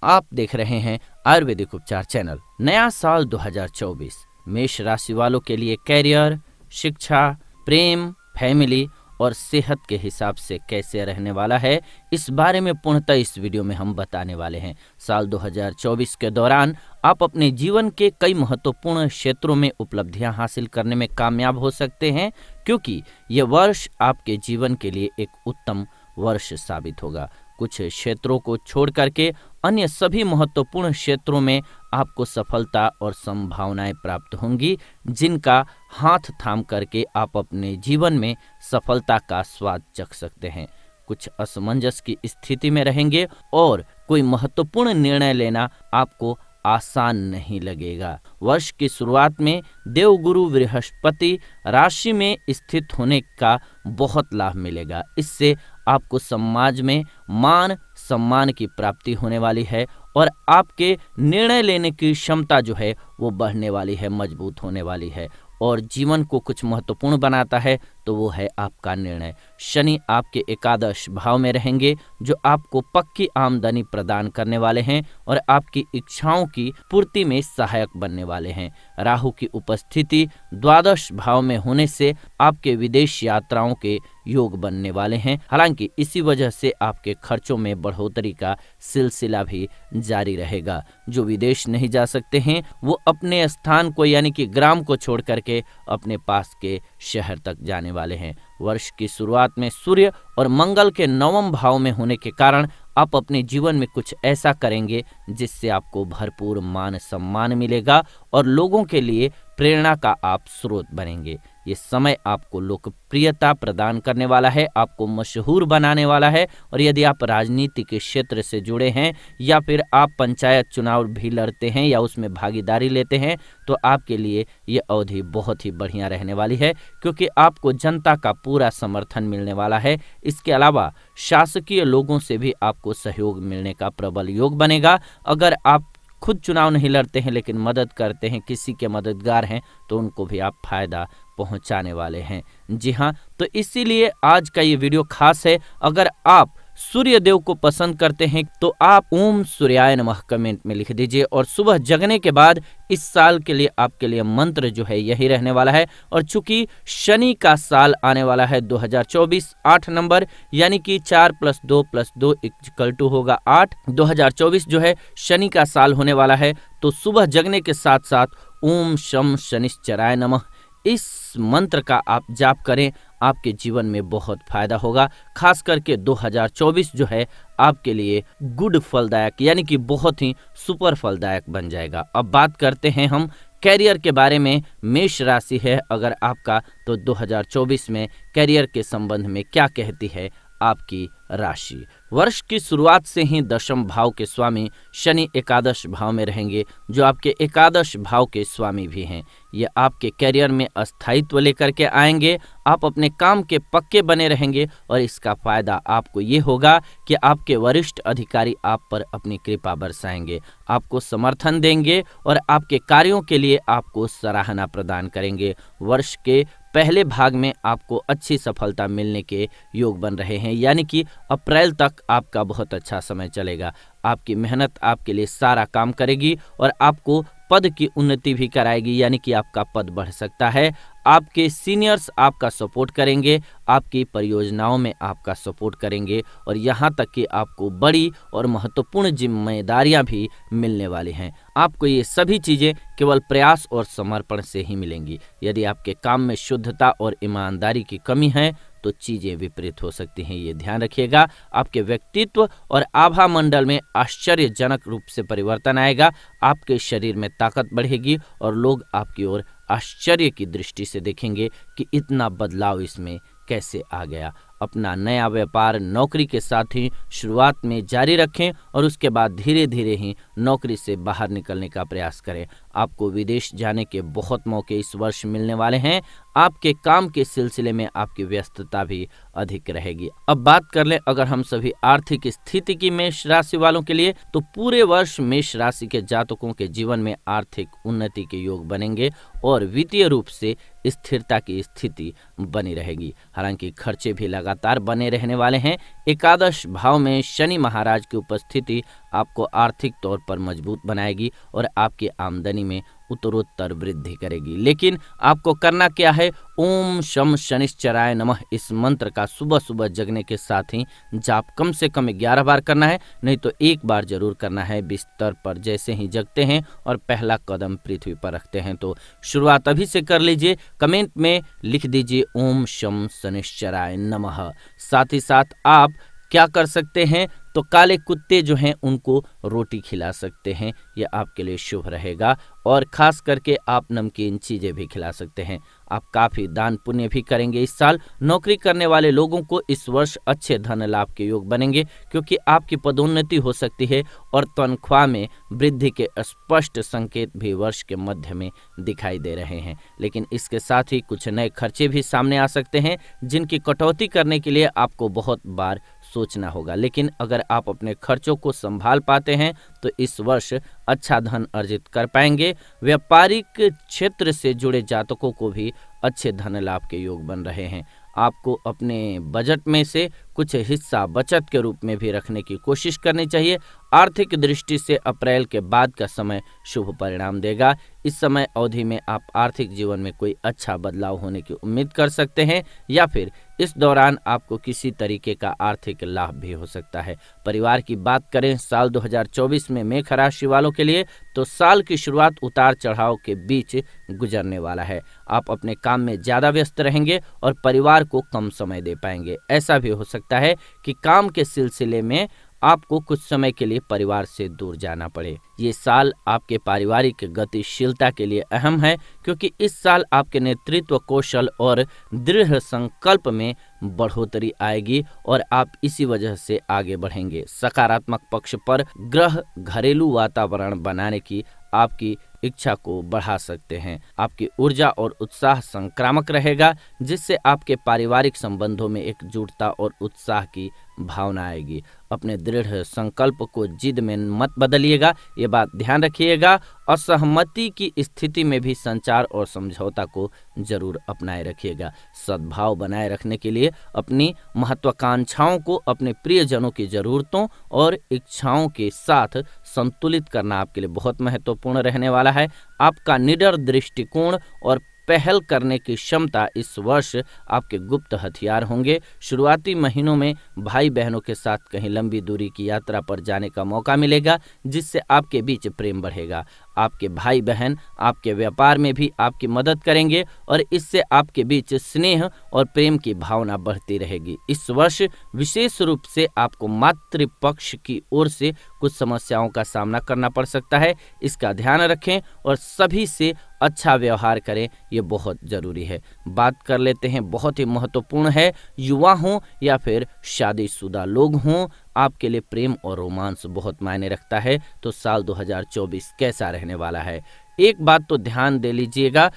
आप देख रहे हैं आयुर्वेदिक उपचार चैनल। नया साल 2024 मेष राशि वालों के लिए कैरियर, शिक्षा, प्रेम, फैमिली और सेहत के हिसाब से कैसे रहने वाला है, इस बारे में पूर्णतः इस वीडियो में हम बताने वाले हैं। साल 2024 के दौरान आप अपने जीवन के कई महत्वपूर्ण क्षेत्रों में उपलब्धियां हासिल करने में कामयाब हो सकते हैं, क्योंकि यह वर्ष आपके जीवन के लिए एक उत्तम वर्ष साबित होगा। कुछ क्षेत्रों को छोड़ करके अन्य सभी महत्वपूर्ण क्षेत्रों में आपको सफलता और संभावनाएं प्राप्त होंगी, जिनका हाथ थाम करके आप अपने जीवन में सफलता का स्वाद चख सकते हैं। कुछ असमंजस की स्थिति में रहेंगे और कोई महत्वपूर्ण निर्णय लेना आपको आसान नहीं लगेगा। वर्ष की शुरुआत में देवगुरु बृहस्पति राशि में स्थित होने का बहुत लाभ मिलेगा। इससे आपको समाज में मान सम्मान की प्राप्ति होने वाली है और आपके निर्णय लेने की क्षमता जो है वो बढ़ने वाली है, मजबूत होने वाली है। और जीवन को कुछ महत्वपूर्ण बनाता है तो वो है आपका निर्णय। शनि आपके एकादश भाव में रहेंगे, जो आपको पक्की आमदनी प्रदान करने वाले हैं और आपकी इच्छाओं की पूर्ति में सहायक बनने वाले हैं। राहु की उपस्थिति द्वादश भाव में होने से आपके विदेश यात्राओं के योग बनने वाले हैं। हालांकि इसी वजह से आपके खर्चों में बढ़ोतरी का सिलसिला भी जारी रहेगा। जो विदेश नहीं जा सकते हैं वो अपने स्थान को यानी कि ग्राम को छोड़ करके अपने पास के शहर तक जाने वाले हैं। वर्ष की शुरुआत में सूर्य और मंगल के नवम भाव में होने के कारण आप अपने जीवन में कुछ ऐसा करेंगे जिससे आपको भरपूर मान सम्मान मिलेगा और लोगों के लिए प्रेरणा का आप स्रोत बनेंगे। ये समय आपको लोकप्रियता प्रदान करने वाला है, आपको मशहूर बनाने वाला है। और यदि आप राजनीति के क्षेत्र से जुड़े हैं या फिर आप पंचायत चुनाव भी लड़ते हैं या उसमें भागीदारी लेते हैं तो आपके लिए ये अवधि बहुत ही बढ़िया रहने वाली है, क्योंकि आपको जनता का पूरा समर्थन मिलने वाला है। इसके अलावा शासकीय लोगों से भी आपको सहयोग मिलने का प्रबल योग बनेगा। अगर आप खुद चुनाव नहीं लड़ते हैं लेकिन मदद करते हैं, किसी के मददगार हैं, तो उनको भी आप फायदा पहुंचाने वाले हैं। जी हाँ, तो इसीलिए आज का ये वीडियो खास है। अगर आप सूर्य देव को पसंद करते हैं तो आप ओम सूर्याय नमः कमेंट में लिख दीजिए। और सुबह जगने के बाद इस साल के लिए आपके लिए मंत्र जो है यही रहने वाला है। और चूंकि शनि का साल आने वाला है 2024, 8 नंबर यानी कि 4 + 2 + 2 = होगा 8। 2024 जो है शनि का साल होने वाला है, तो सुबह जगने के साथ साथ ओम शम शनिश्चराय नमः इस मंत्र का आप जाप करें, आपके जीवन में बहुत फायदा होगा। खास करके 2024 जो है आपके लिए गुड फलदायक यानी कि बहुत ही सुपर फलदायक बन जाएगा। अब बात करते हैं हम कैरियर के बारे में। मेष राशि है अगर आपका, तो 2024 में कैरियर के संबंध में क्या कहती है आपकी राशि। वर्ष की शुरुआत से ही दशम भाव के स्वामी शनि एकादश भाव में रहेंगे, जो आपके एकादश भाव के स्वामी भी हैं। ये आपके कैरियर में अस्थायित्व लेकर के आएंगे। आप अपने काम के पक्के बने रहेंगे और इसका फायदा आपको ये होगा कि आपके वरिष्ठ अधिकारी आप पर अपनी कृपा बरसाएंगे, आपको समर्थन देंगे और आपके कार्यों के लिए आपको सराहना प्रदान करेंगे। वर्ष के पहले भाग में आपको अच्छी सफलता मिलने के योग बन रहे हैं, यानी कि अप्रैल तक आपका बहुत अच्छा समय चलेगा। आपकी मेहनत आपके लिए सारा काम करेगी और आपको पद की उन्नति भी कराएगी, यानी कि आपका पद बढ़ सकता है। आपके सीनियर्स आपका सपोर्ट करेंगे, आपकी परियोजनाओं में आपका सपोर्ट करेंगे और यहाँ तक कि आपको बड़ी और महत्वपूर्ण जिम्मेदारियां भी मिलने वाली हैं। आपको ये सभी चीज़ें केवल प्रयास और समर्पण से ही मिलेंगी। यदि आपके काम में शुद्धता और ईमानदारी की कमी है तो चीज़ें विपरीत हो सकती हैं, ये ध्यान रखिएगा। आपके व्यक्तित्व और आभा मंडल में आश्चर्यजनक रूप से परिवर्तन आएगा। आपके शरीर में ताकत बढ़ेगी और लोग आपकी ओर आश्चर्य की दृष्टि से देखेंगे कि इतना बदलाव इसमें कैसे आ गया। अपना नया व्यापार नौकरी के साथ ही शुरुआत में जारी रखें और उसके बाद धीरे धीरे ही नौकरी से बाहर निकलने का प्रयास करें। आपको विदेश जाने के बहुत मौके इस वर्ष मिलने वाले हैं। आपके काम के सिलसिले में आपकी व्यस्तता भी अधिक रहेगी। अब बात कर लें अगर हम सभी आर्थिक स्थिति की मेष राशि वालों के लिए, तो पूरे वर्ष मेष राशि के जातकों के जीवन में आर्थिक उन्नति के योग बनेंगे और वित्तीय रूप से स्थिरता की स्थिति बनी रहेगी। हालांकि खर्चे भी लगातार बने रहने वाले हैं। एकादश भाव में शनि महाराज की उपस्थिति आपको आर्थिक तौर पर मजबूत बनाएगी और आपकी आमदनी में उत्तरोत्तर वृद्धि करेगी। लेकिन आपको करना क्या है, ओम शम शनिश्चराय नमः इस मंत्र का सुबह सुबह जगने के साथ ही जाप कम से कम 11 बार करना है, नहीं तो एक बार जरूर करना है। बिस्तर पर जैसे ही जगते हैं और पहला कदम पृथ्वी पर रखते हैं तो शुरुआत अभी से कर लीजिए। कमेंट में लिख दीजिए ओम शम शनिश्चराय नमः। साथ ही साथ आप क्या कर सकते हैं, तो काले कुत्ते जो हैं उनको रोटी खिला सकते हैं, यह आपके लिए शुभ रहेगा। और खास करके आप नमकीन चीज़ें भी खिला सकते हैं। आप काफ़ी दान पुण्य भी करेंगे इस साल। नौकरी करने वाले लोगों को इस वर्ष अच्छे धन लाभ के योग बनेंगे, क्योंकि आपकी पदोन्नति हो सकती है और तनख्वाह में वृद्धि के स्पष्ट संकेत भी वर्ष के मध्य में दिखाई दे रहे हैं। लेकिन इसके साथ ही कुछ नए खर्चे भी सामने आ सकते हैं, जिनकी कटौती करने के लिए आपको बहुत बार सोचना होगा। लेकिन अगर आप अपने खर्चों को संभाल पाते हैं तो इस वर्ष अच्छा धन अर्जित कर पाएंगे। व्यापारिक क्षेत्र से जुड़े जातकों को भी अच्छे धन लाभ के योग बन रहे हैं। आपको अपने बजट में से कुछ हिस्सा बचत के रूप में भी रखने की कोशिश करनी चाहिए। आर्थिक दृष्टि से अप्रैल के बाद का समय शुभ परिणाम देगा। इस समय अवधि में आप आर्थिक जीवन में कोई अच्छा बदलाव होने की उम्मीद कर सकते हैं, या फिर इस दौरान आपको किसी तरीके का आर्थिक लाभ भी हो सकता है। परिवार की बात करें साल 2024 में मेष राशि वालों के लिए, तो साल की शुरुआत उतार चढ़ाव के बीच गुजरने वाला है। आप अपने काम में ज्यादा व्यस्त रहेंगे और परिवार को कम समय दे पाएंगे। ऐसा भी हो सकता है कि काम के सिलसिले में आपको कुछ समय के लिए परिवार से दूर जाना पड़े। ये साल आपके पारिवारिक गतिशीलता के लिए अहम है, क्योंकि इस साल आपके नेतृत्व कौशल और दृढ़ संकल्प में बढ़ोतरी आएगी और आप इसी वजह से आगे बढ़ेंगे। सकारात्मक पक्ष पर ग्रह घरेलू वातावरण बनाने की आपकी इच्छा को बढ़ा सकते हैं। आपकी ऊर्जा और उत्साह संक्रामक रहेगा, जिससे आपके पारिवारिक संबंधों में एकजुटता और उत्साह की भावना आएगी। अपने दृढ़ संकल्प को जिद में मत बदलिएगा, ये बात ध्यान रखिएगा। असहमति की स्थिति में भी संचार और समझौता को जरूर अपनाए रखिएगा। सद्भाव बनाए रखने के लिए अपनी महत्वाकांक्षाओं को अपने प्रियजनों की जरूरतों और इच्छाओं के साथ संतुलित करना आपके लिए बहुत महत्वपूर्ण रहने वाला है। आपका निडर दृष्टिकोण और पहल करने की क्षमता इस वर्ष आपके गुप्त हथियार होंगे। शुरुआती महीनों में भाई बहनों के साथ कहीं लंबी दूरी की यात्रा पर जाने का मौका मिलेगा, जिससे आपके बीच प्रेम बढ़ेगा। आपके भाई बहन आपके व्यापार में भी आपकी मदद करेंगे और इससे आपके बीच स्नेह और प्रेम की भावना बढ़ती रहेगी। इस वर्ष विशेष रूप से आपको मातृपक्ष की ओर से कुछ समस्याओं का सामना करना पड़ सकता है, इसका ध्यान रखें और सभी से अच्छा व्यवहार करें, ये बहुत जरूरी है। बात कर लेते हैं, बहुत ही महत्वपूर्ण है, युवा हों या फिर शादीशुदा लोग हों, आपके लिए प्रेम और रोमांस बहुत मायने रखता है। तो साल 2024 कैसा रहने वाला है, एक बात तो ध्यान दे लीजिएगा।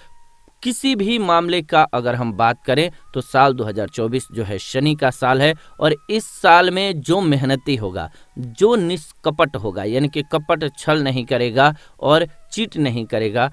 किसी भी मामले का अगर हम बात करें तो साल 2024 जो है शनि का साल है, और इस साल में जो मेहनती होगा, जो निष्कपट होगा, यानी कि कपट छल नहीं करेगा और चीट नहीं करेगा,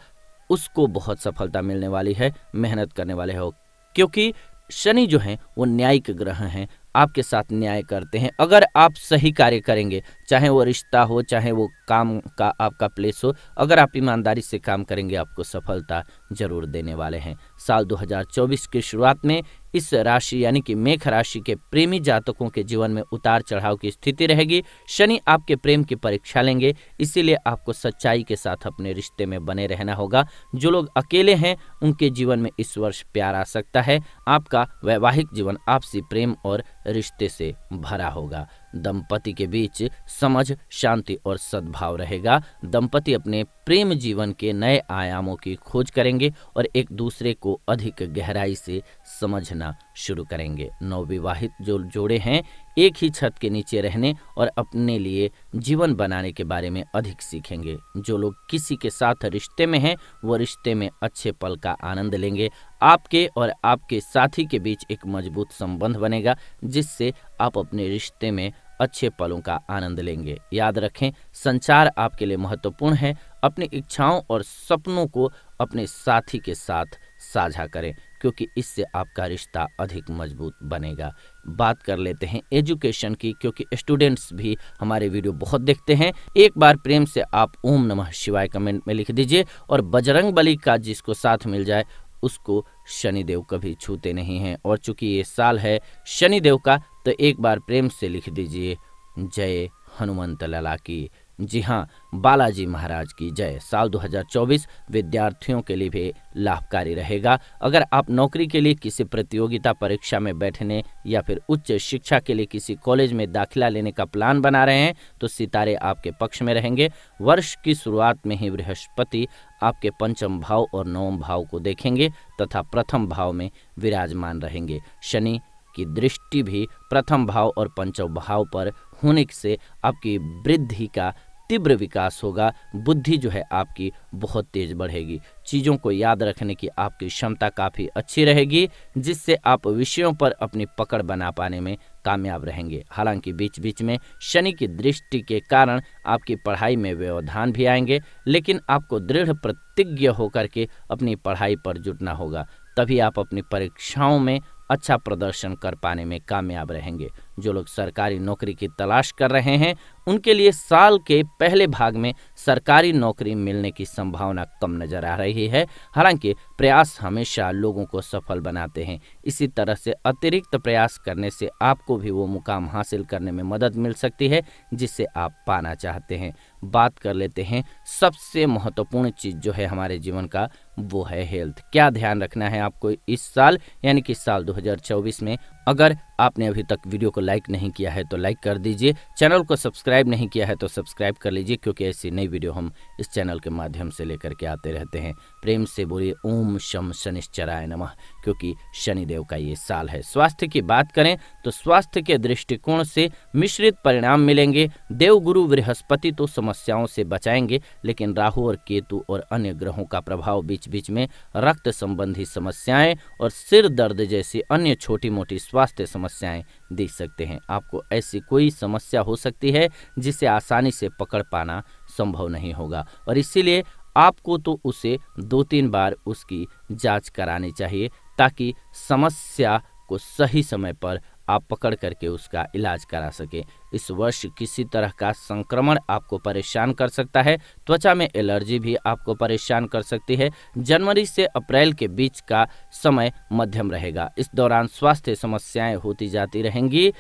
उसको बहुत सफलता मिलने वाली है। मेहनत करने वाले हो, क्योंकि शनि जो है वो न्यायिक ग्रह हैं, आपके साथ न्याय करते हैं। अगर आप सही कार्य करेंगे, चाहे वो रिश्ता हो, चाहे वो काम का आपका प्लेस हो, अगर आप ईमानदारी से काम करेंगे आपको सफलता जरूर देने वाले हैं। साल 2024 की शुरुआत में इस राशि यानी कि मेष राशि के प्रेमी जातकों के जीवन में उतार चढ़ाव की स्थिति रहेगी। शनि आपके प्रेम की परीक्षा लेंगे, इसीलिए आपको सच्चाई के साथ अपने रिश्ते में बने रहना होगा। जो लोग अकेले हैं उनके जीवन में इस वर्ष प्यार आ सकता है। आपका वैवाहिक जीवन आपसी प्रेम और रिश्ते से भरा होगा। दंपति के बीच समझ, शांति और सद्भाव रहेगा। दंपति अपने प्रेम जीवन के नए आयामों की खोज करेंगे और एक दूसरे को अधिक गहराई से समझना शुरू करेंगे। नवविवाहित जो जोड़े हैं एक ही छत के नीचे रहने और अपने लिए जीवन बनाने के बारे में अधिक सीखेंगे। जो लोग किसी के साथ रिश्ते में हैं वो रिश्ते में अच्छे पल का आनंद लेंगे। आपके और आपके साथी के बीच एक मजबूत संबंध बनेगा जिससे आप अपने रिश्ते में अच्छे पलों का आनंद लेंगे। याद रखें, संचार आपके लिए महत्वपूर्ण है। अपनी इच्छाओं और सपनों को अपने साथी के साथ साझा करें क्योंकि इससे आपका रिश्ता अधिक मजबूत बनेगा। बात कर लेते हैं एजुकेशन की, क्योंकि स्टूडेंट्स भी हमारे वीडियो बहुत देखते हैं। एक बार प्रेम से आप ओम नमः शिवाय कमेंट में लिख दीजिए और बजरंग बली का जिसको साथ मिल जाए उसको शनिदेव कभी छूते नहीं हैं। और चूंकि ये साल है शनिदेव का तो एक बार प्रेम से लिख दीजिए जय हनुमंत लला की। जी हाँ, बालाजी महाराज की जय। साल 2024 विद्यार्थियों के लिए भी लाभकारी रहेगा। अगर आप नौकरी के लिए किसी प्रतियोगिता परीक्षा में बैठने या फिर उच्च शिक्षा के लिए किसी कॉलेज में दाखिला लेने का प्लान बना रहे हैं तो सितारे आपके पक्ष में रहेंगे। वर्ष की शुरुआत में ही बृहस्पति आपके पंचम भाव और नवम भाव को देखेंगे तथा प्रथम भाव में विराजमान रहेंगे। शनि की दृष्टि भी प्रथम भाव और पंचम भाव पर होने से आपकी वृद्धि का तीव्र विकास होगा। बुद्धि जो है आपकी बहुत तेज बढ़ेगी। चीज़ों को याद रखने की आपकी क्षमता काफ़ी अच्छी रहेगी जिससे आप विषयों पर अपनी पकड़ बना पाने में कामयाब रहेंगे। हालांकि बीच बीच में शनि की दृष्टि के कारण आपकी पढ़ाई में व्यवधान भी आएंगे, लेकिन आपको दृढ़ प्रतिज्ञ होकर के अपनी पढ़ाई पर जुटना होगा, तभी आप अपनी परीक्षाओं में अच्छा प्रदर्शन कर पाने में कामयाब रहेंगे। जो लोग सरकारी नौकरी की तलाश कर रहे हैं उनके लिए साल के पहले भाग में सरकारी नौकरी मिलने की संभावना कम नजर आ रही है। हालांकि प्रयास हमेशा लोगों को सफल बनाते हैं। इसी तरह से अतिरिक्त प्रयास करने से आपको भी वो मुकाम हासिल करने में मदद मिल सकती है जिसे आप पाना चाहते हैं। बात कर लेते हैं सबसे महत्वपूर्ण चीज जो है हमारे जीवन का, वो है हेल्थ। क्या ध्यान रखना है आपको इस साल यानी कि साल 2024 में। अगर आपने अभी तक वीडियो को लाइक नहीं किया है तो लाइक कर दीजिए, चैनल को सब्सक्राइब नहीं किया है तो सब्सक्राइब कर लीजिए क्योंकि ऐसी नई वीडियो हम इस चैनल के माध्यम से लेकर के आते रहते हैं। प्रेम से बोलिए ओम शम शनिश्चराय नमः, क्योंकि शनिदेव का ये साल है। स्वास्थ्य की बात करें तो स्वास्थ्य के दृष्टिकोण से मिश्रित परिणाम मिलेंगे। देवगुरु बृहस्पति तो समस्याओं से बचाएंगे, लेकिन राहु और केतु और अन्य ग्रहों का प्रभाव बीच बीच में रक्त संबंधी समस्याएं और सिर दर्द जैसी अन्य छोटी मोटी स्वास्थ्य समस्याएं दिख सकते हैं। आपको ऐसी कोई समस्या हो सकती है जिसे आसानी से पकड़ पाना संभव नहीं होगा और इसीलिए आपको तो उसे 2-3 बार उसकी जांच करानी चाहिए ताकि समस्या को सही समय पर आप पकड़ करके उसका इलाज करा सके। इस वर्ष किसी तरह का संक्रमण आपको परेशान कर सकता है। त्वचा में एलर्जी भी आपको परेशान कर सकती है। जनवरी से अप्रैल के बीच का समय मध्यम रहेगा। इस दौरान स्वास्थ्य समस्याएं होती जाती रहेंगी।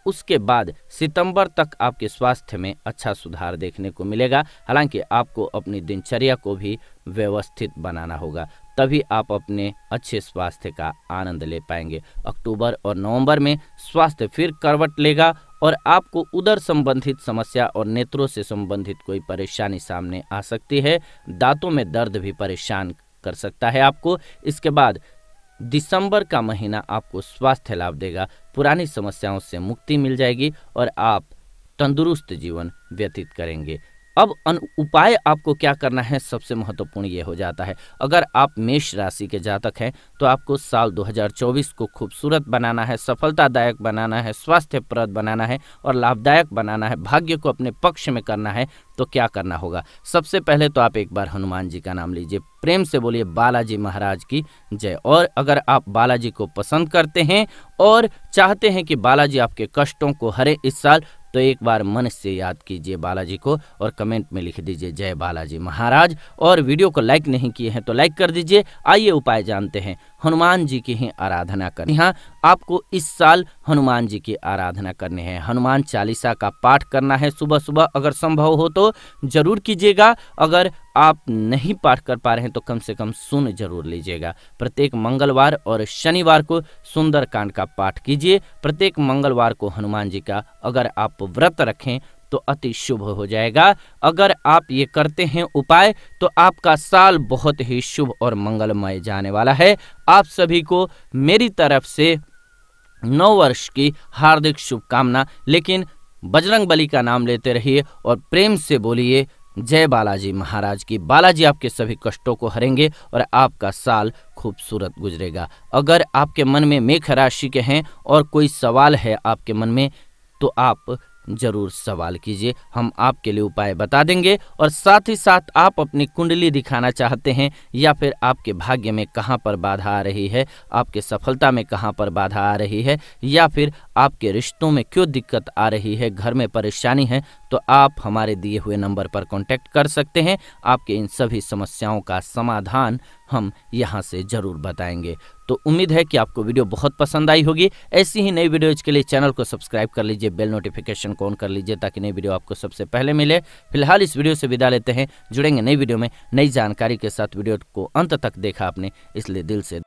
उसके बाद सितंबर तक आपके स्वास्थ्य में अच्छा सुधार देखने को मिलेगा। हालांकि आपको अपनी दिनचर्या को भी व्यवस्थित बनाना होगा, तभी आप अपने अच्छे स्वास्थ्य का आनंद ले पाएंगे। अक्टूबर और नवंबर में स्वास्थ्य फिर करवट लेगा और आपको उदर संबंधित समस्या और नेत्रों से संबंधित कोई परेशानी सामने आ सकती है। दांतों में दर्द भी परेशान कर सकता है आपको। इसके बाद दिसंबर का महीना आपको स्वास्थ्य लाभ देगा, पुरानी समस्याओं से मुक्ति मिल जाएगी और आप तंदुरुस्त जीवन व्यतीत करेंगे। अब उपाय आपको क्या करना है, सबसे महत्वपूर्ण ये हो जाता है। अगर आप मेष राशि के जातक हैं तो आपको साल 2024 को खूबसूरत बनाना है, सफलतादायक बनाना है, स्वास्थ्यप्रद बनाना है और लाभदायक बनाना है, भाग्य को अपने पक्ष में करना है। तो क्या करना होगा? सबसे पहले तो आप एक बार हनुमान जी का नाम लीजिए, प्रेम से बोलिए बालाजी महाराज की जय। और अगर आप बालाजी को पसंद करते हैं और चाहते हैं कि बालाजी आपके कष्टों को हरे इस साल, तो एक बार मन से याद कीजिए बालाजी को और कमेंट में लिख दीजिए जय बालाजी महाराज। और वीडियो को लाइक नहीं किए हैं तो लाइक कर दीजिए। आइए उपाय जानते हैं। हनुमान जी की ही आराधना करनी है। आपको इस साल हनुमान जी की आराधना करनी है। हनुमान चालीसा का पाठ करना है सुबह सुबह, अगर संभव हो तो जरूर कीजिएगा। अगर आप नहीं पाठ कर पा रहे हैं तो कम से कम सुन जरूर लीजिएगा। प्रत्येक मंगलवार और शनिवार को सुंदरकांड का पाठ कीजिए। प्रत्येक मंगलवार को हनुमान जी का अगर आप व्रत रखें तो अति शुभ हो जाएगा। अगर आप ये करते हैं उपाय तो आपका साल बहुत ही शुभ और मंगलमय जाने वाला है। आप सभी को मेरी तरफ से नव वर्ष की हार्दिक शुभकामना। लेकिन बजरंगबली का नाम लेते रहिए और प्रेम से बोलिए जय बालाजी महाराज की। बालाजी आपके सभी कष्टों को हरेंगे और आपका साल खूबसूरत गुजरेगा। अगर आपके मन में मेष राशि के हैं और कोई सवाल है आपके मन में, तो आप जरूर सवाल कीजिए, हम आपके लिए उपाय बता देंगे। और साथ ही साथ आप अपनी कुंडली दिखाना चाहते हैं, या फिर आपके भाग्य में कहां पर बाधा आ रही है, आपके सफलता में कहां पर बाधा आ रही है, या फिर आपके रिश्तों में क्यों दिक्कत आ रही है, घर में परेशानी है, तो आप हमारे दिए हुए नंबर पर कांटेक्ट कर सकते हैं। आपके इन सभी समस्याओं का समाधान हम यहां से जरूर बताएंगे। तो उम्मीद है कि आपको वीडियो बहुत पसंद आई होगी। ऐसी ही नई वीडियोज के लिए चैनल को सब्सक्राइब कर लीजिए, बेल नोटिफिकेशन को ऑन कर लीजिए ताकि नई वीडियो आपको सबसे पहले मिले। फिलहाल इस वीडियो से विदा लेते हैं, जुड़ेंगे नई वीडियो में नई जानकारी के साथ। वीडियो को अंत तक देखा आपने, इसलिए दिल से